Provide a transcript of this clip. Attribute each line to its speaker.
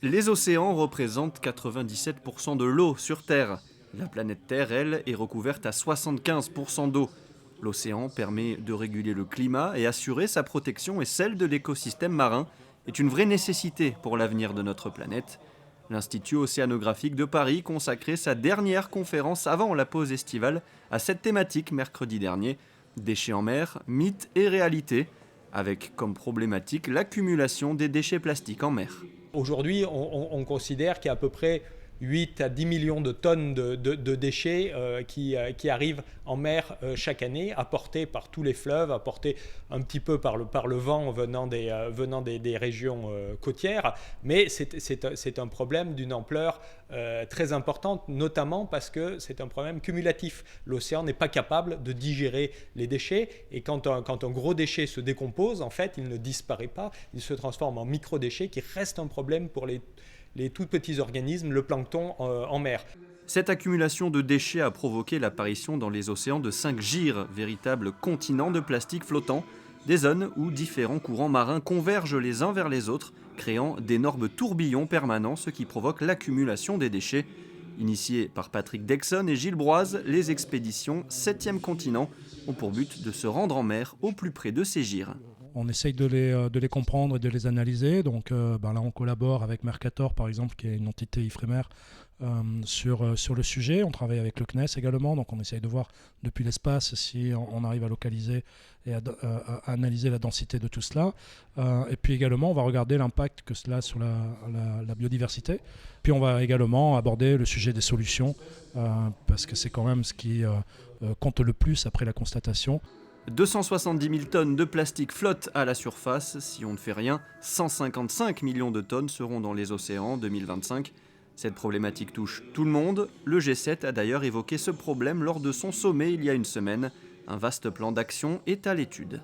Speaker 1: Les océans représentent 97% de l'eau sur Terre. La planète Terre, elle, est recouverte à 75% d'eau. L'océan permet de réguler le climat et assurer sa protection et celle de l'écosystème marin est une vraie nécessité pour l'avenir de notre planète. L'Institut océanographique de Paris consacrait sa dernière conférence avant la pause estivale à cette thématique mercredi dernier, déchets en mer, mythes et réalités, avec comme problématique l'accumulation des déchets plastiques en mer.
Speaker 2: Aujourd'hui, on considère qu'il y a à peu près 8 à 10 millions de tonnes de déchets qui arrivent en mer chaque année, apportés par tous les fleuves, apportés un petit peu par le vent venant des régions côtières. Mais c'est un problème d'une ampleur très importante, notamment parce que c'est un problème cumulatif. L'océan n'est pas capable de digérer les déchets et quand un gros déchet se décompose, en fait, il ne disparaît pas, il se transforme en microdéchets qui restent un problème pour les tout petits organismes, le plancton en mer.
Speaker 1: Cette accumulation de déchets a provoqué l'apparition dans les océans de 5 gyres, véritables continents de plastique flottant, des zones où différents courants marins convergent les uns vers les autres, créant d'énormes tourbillons permanents, ce qui provoque l'accumulation des déchets. Initiées par Patrick Dexon et Gilles Broise, les expéditions 7e continent ont pour but de se rendre en mer au plus près de ces gyres.
Speaker 3: On essaye de les comprendre et de les analyser. Donc là, on collabore avec Mercator, par exemple, qui est une entité Ifremer, sur le sujet. On travaille avec le CNES également. Donc on essaye de voir depuis l'espace si on arrive à localiser et à analyser la densité de tout cela. Et puis également, on va regarder l'impact que cela a sur la biodiversité. Puis on va également aborder le sujet des solutions, parce que c'est quand même ce qui compte le plus après la constatation.
Speaker 1: 270 000 tonnes de plastique flottent à la surface. Si on ne fait rien, 155 millions de tonnes seront dans les océans en 2025. Cette problématique touche tout le monde. Le G7 a d'ailleurs évoqué ce problème lors de son sommet il y a une semaine. Un vaste plan d'action est à l'étude.